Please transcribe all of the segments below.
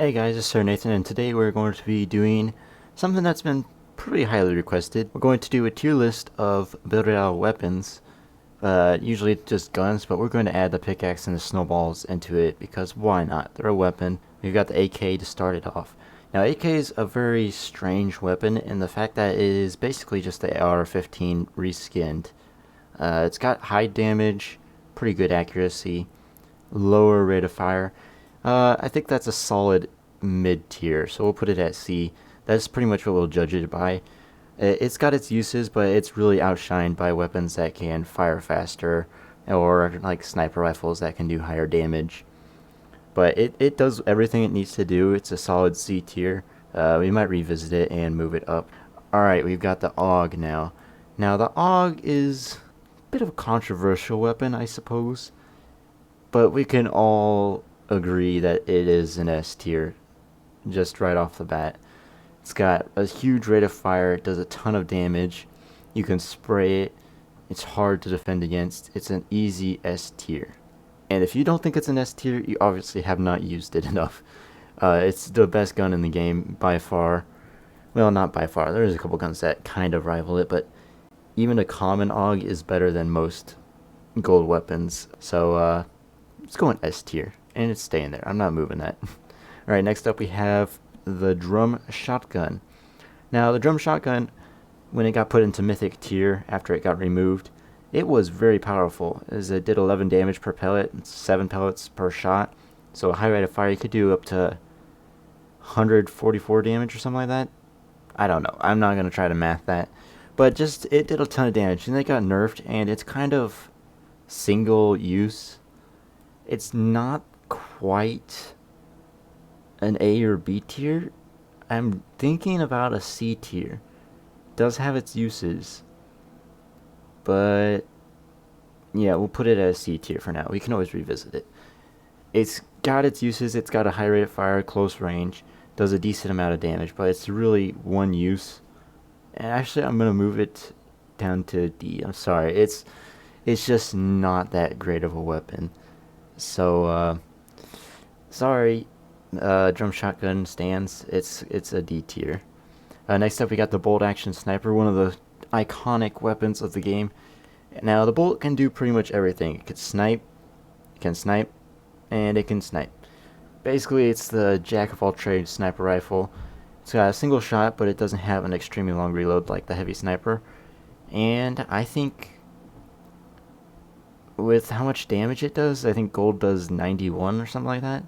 Hey guys, it's SirNathan, and today we're going to be doing something that's been pretty highly requested. We're going to do a tier list of Battle Royale weapons, usually just guns, but we're going to add the pickaxe and the snowballs into it because why not? They're a weapon. We've got the AK to start it off. Now, AK is a very strange weapon in the fact that it is basically just the AR-15 reskinned. It's got high damage, pretty good accuracy, lower rate of fire. I think that's a solid mid tier, so we'll put it at C. That's pretty much what we'll judge it by. It's got its uses, but it's really outshined by weapons that can fire faster, or like sniper rifles that can do higher damage. But it does everything it needs to do. It's a solid C tier. We might revisit it and move it up. Alright, we've got the AUG now. Now, the AUG is a bit of a controversial weapon, I suppose. But we can all agree that it is an S tier, just right off the bat. It's got a huge rate of fire, it does a ton of damage, you can spray it, it's hard to defend against, it's an easy S tier. And if you don't think it's an S tier, you obviously have not used it enough. It's the best gun in the game by far. Well, not by far, there's a couple guns that kind of rival it, but even a common AUG is better than most gold weapons. So, let's go in S tier, and it's staying there. I'm not moving that. Alright, next up we have the drum shotgun. Now, the drum shotgun, when it got put into mythic tier after it got removed, it was very powerful, as it did 11 damage per pellet, 7 pellets per shot. So a high rate of fire, you could do up to 144 damage or something like that. I don't know. I'm not going to try to math that. But just, it did a ton of damage, and it got nerfed, and it's kind of single use. It's not quite an A or B tier. I'm thinking about a C tier. Does have its uses, but yeah, we'll put it at a C tier for now. We can always revisit it. It's got its uses. It's got a high rate of fire, close range, does a decent amount of damage, but it's really one use. And actually, I'm gonna move it down to D. I'm sorry. It's just not that great of a weapon. So, sorry, drum shotgun stands. It's a D tier. Next up, we got the bolt action sniper, one of the iconic weapons of the game. Now, the bolt can do pretty much everything. It can snipe, and it can snipe. Basically, it's the jack of all trades sniper rifle. It's got a single shot, but it doesn't have an extremely long reload like the heavy sniper. And I think with how much damage it does, I think gold does 91 or something like that,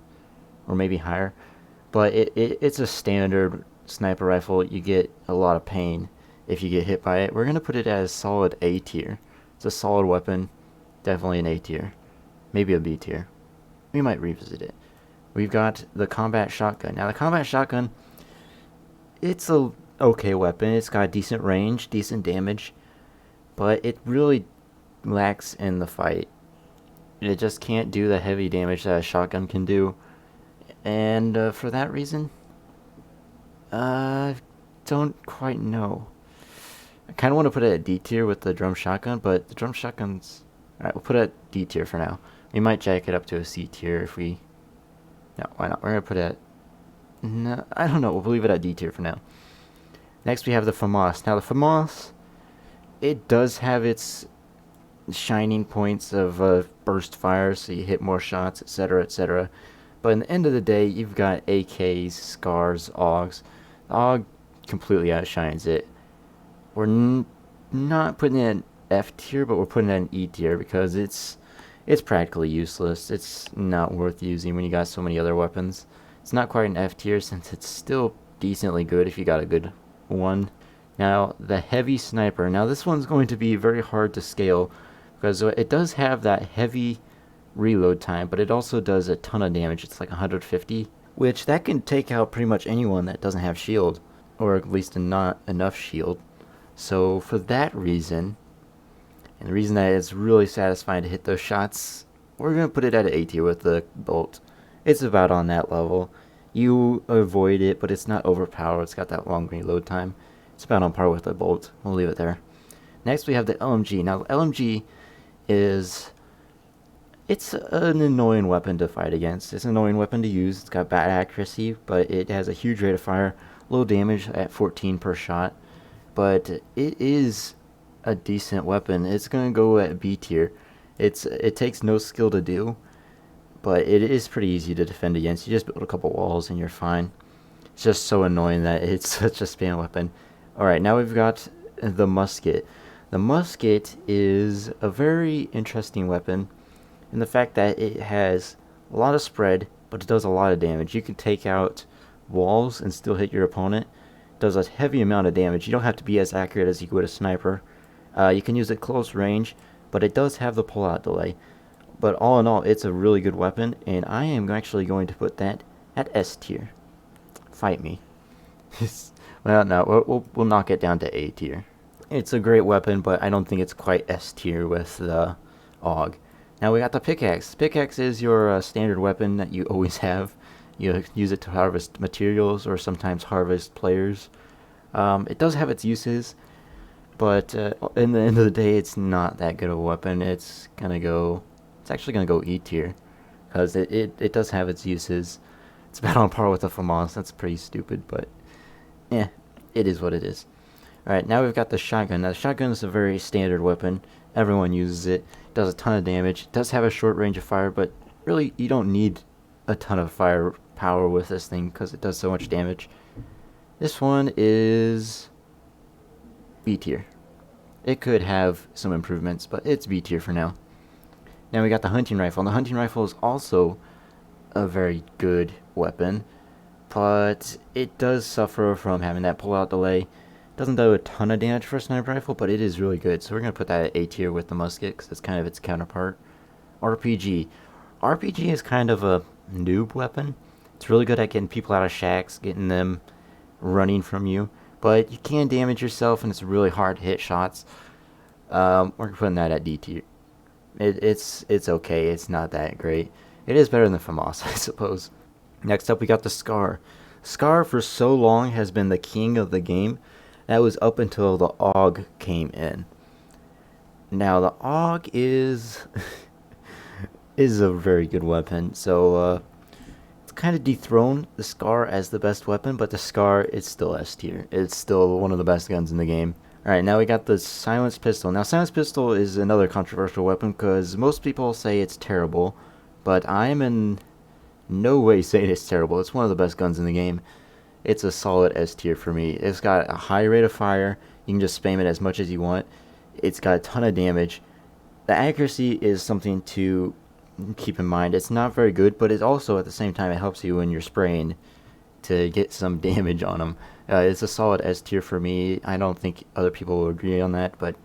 or maybe higher. But it's a standard sniper rifle. You get a lot of pain if you get hit by it. We're gonna put it as solid A tier. It's a solid weapon, definitely an A tier, maybe a B tier. We might revisit it. We've got the combat shotgun. Now the combat shotgun, it's a okay weapon. It's got decent range, decent damage, but it really lacks in the fight. It just can't do the heavy damage that a shotgun can do. And for that reason, don't quite know. I kind of want to put it at D tier with the drum shotgun, but the drum shotgun's... Alright, we'll put it at D tier for now. We might jack it up to a C tier if we... No, why not? We're going to put it at... No, I don't know. We'll leave it at D tier for now. Next we have the Famas. Now the Famas, it does have its shining points of burst fire, so you hit more shots, etc., etc. But in the end of the day, you've got AKs, SCARs, AUGs. The AUG completely outshines it. We're not putting it in F tier, but we're putting it in E tier because it's practically useless. It's not worth using when you got so many other weapons. It's not quite an F tier since it's still decently good if you got a good one. Now, the heavy sniper. Now, this one's going to be very hard to scale because it does have that heavy reload time, but it also does a ton of damage. It's like 150, which that can take out pretty much anyone that doesn't have shield, or at least not enough shield. So for that reason, and the reason that it's really satisfying to hit those shots, we're going to put it at an A tier with the bolt. It's about on that level. You avoid it, but it's not overpowered. It's got that long reload time. It's about on par with the bolt. We'll leave it there. Next we have the LMG. Now LMG is It's an annoying weapon to fight against. It's an annoying weapon to use. It's got bad accuracy, but it has a huge rate of fire, low damage at 14 per shot. But it is a decent weapon. It's gonna go at B tier. It takes no skill to do, but it is pretty easy to defend against. You just build a couple walls and you're fine. It's just so annoying that it's such a spam weapon. Alright, now we've got the musket. The musket is a very interesting weapon in the fact that it has a lot of spread, but it does a lot of damage. You can take out walls and still hit your opponent. It does a heavy amount of damage. You don't have to be as accurate as you would a sniper. You can use it close range, but it does have the pullout delay. But all in all, it's a really good weapon, and I am actually going to put that at S tier. Fight me. Well, no, we'll knock it down to A tier. It's a great weapon, but I don't think it's quite S tier with the AUG. Now we got the pickaxe. Pickaxe is your standard weapon that you always have. You use it to harvest materials or sometimes harvest players. It does have its uses, but in the end of the day, it's not that good of a weapon. It's actually gonna go E tier because it does have its uses. It's about on par with the Famas. That's pretty stupid, but yeah, it is what it is. Alright, now we've got the shotgun. Now the shotgun is a very standard weapon. Everyone uses it. It does a ton of damage. It does have a short range of fire, but really you don't need a ton of firepower with this thing because it does so much damage. This one is B tier. It could have some improvements, but it's B tier for now. Now we got the hunting rifle. And the hunting rifle is also a very good weapon, but it does suffer from having that pullout delay. Doesn't do a ton of damage for a sniper rifle, but it is really good. So we're going to put that at A tier with the musket because it's kind of its counterpart. RPG. RPG is kind of a noob weapon. It's really good at getting people out of shacks, getting them running from you. But you can damage yourself, and it's really hard to hit shots. We're putting that at D tier. It's okay. It's not that great. It is better than Famas, I suppose. Next up, we got the Scar. Scar, for so long, has been the king of the game. That was up until the AUG came in. Now, the AUG is is a very good weapon. So, it's kind of dethroned the Scar as the best weapon, but the Scar is still S tier. It's still one of the best guns in the game. Alright, now we got the Silenced Pistol. Now, Silenced Pistol is another controversial weapon because most people say it's terrible, but I am in no way saying it's terrible. It's one of the best guns in the game. It's a solid S tier for me. It's got a high rate of fire. You can just spam it as much as you want. It's got a ton of damage. The accuracy is something to keep in mind. It's not very good, but it also, at the same time, it helps you when you're spraying to get some damage on them. It's a solid S tier for me. I don't think other people will agree on that, but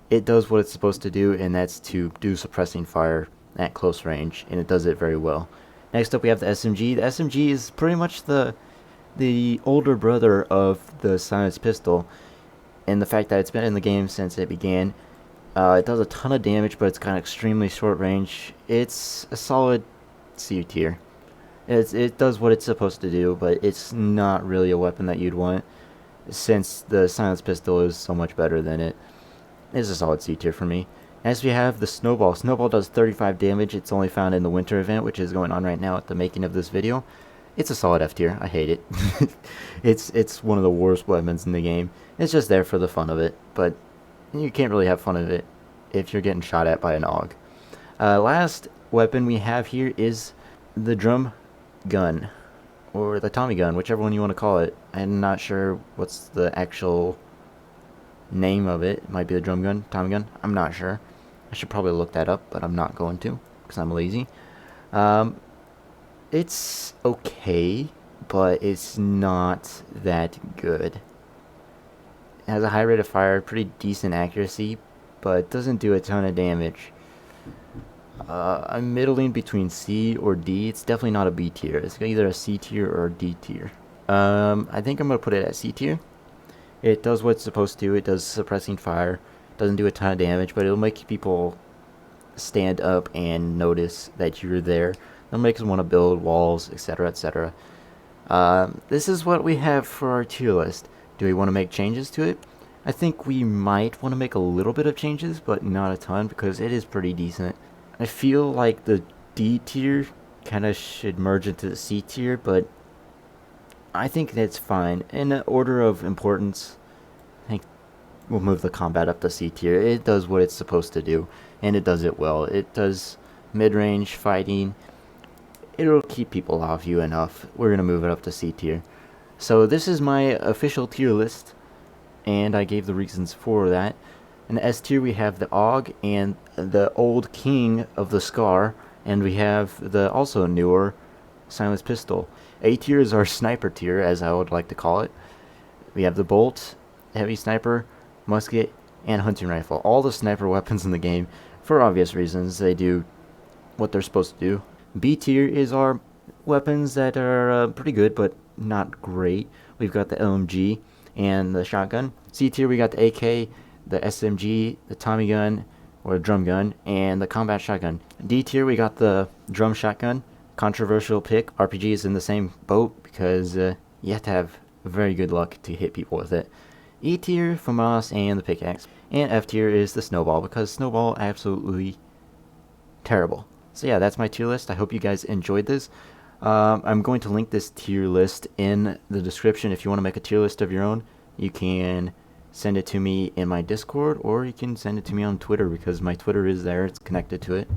it does what it's supposed to do, and that's to do suppressing fire at close range, and it does it very well. Next up, we have the SMG. The SMG is pretty much the older brother of the silenced pistol, and the fact that it's been in the game since it began. It does a ton of damage, but it's got extremely short range. It's a solid C tier. It does what it's supposed to do, but it's not really a weapon that you'd want, since the silenced pistol is so much better than it. It's a solid C tier for me. Next we have the Snowball. Snowball does 35 damage. It's only found in the winter event, which is going on right now at the making of this video. It's a solid F tier. I hate it. It's one of the worst weapons in the game. It's just there for the fun of it, but you can't really have fun of it if you're getting shot at by an AUG. Last weapon we have here is the drum gun, or the Tommy gun, whichever one you want to call it. I'm not sure what's the actual name of it. It might be the drum gun, Tommy gun. I'm not sure. I should probably look that up, but I'm not going to because I'm lazy. It's okay, but it's not that good. It has a high rate of fire, pretty decent accuracy, but it doesn't do a ton of damage. I'm middling between C or D. It's definitely not a B tier. It's either a C tier or a D tier. I think I'm going to put it at C tier. It does what it's supposed to. It does suppressing fire. Doesn't do a ton of damage, but it'll make people stand up and notice that you're there. It'll make them want to build walls, etc., etc. This is what we have for our tier list. Do we want to make changes to it? I think we might want to make a little bit of changes, but not a ton, because it is pretty decent. I feel like the D tier kind of should merge into the C tier, but I think that's fine. In order of importance, I think we'll move the combat up to C tier. It does what it's supposed to do, and it does it well. It does mid-range fighting. It'll keep people off you enough. We're going to move it up to C tier. So this is my official tier list, and I gave the reasons for that. In S tier we have the AUG and the old king of the Scar, and we have the also newer Silence Pistol. A tier is our sniper tier, as I would like to call it. We have the Bolt, Heavy Sniper, Musket, and Hunting Rifle. All the sniper weapons in the game, for obvious reasons. They do what they're supposed to do. B tier is our weapons that are pretty good, but not great. We've got the LMG and the shotgun. C tier we got the AK, the SMG, the Tommy gun, or drum gun, and the combat shotgun. D tier we got the drum shotgun. Controversial pick. RPG is in the same boat because you have to have very good luck to hit people with it. E tier, Famas, and the pickaxe. And F tier is the Snowball, because Snowball absolutely terrible. So yeah, that's my tier list. I hope you guys enjoyed this. I'm going to link this tier list in the description. If you want to make a tier list of your own, you can send it to me in my Discord, or you can send it to me on Twitter, because my Twitter is there. It's connected to it.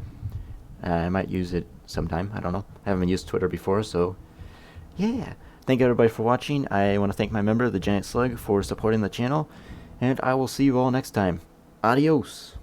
I might use it sometime. I don't know. I haven't used Twitter before, so yeah. Thank you everybody for watching. I want to thank my member, TheGiantSlug, for supporting the channel, and I will see you all next time. Adios!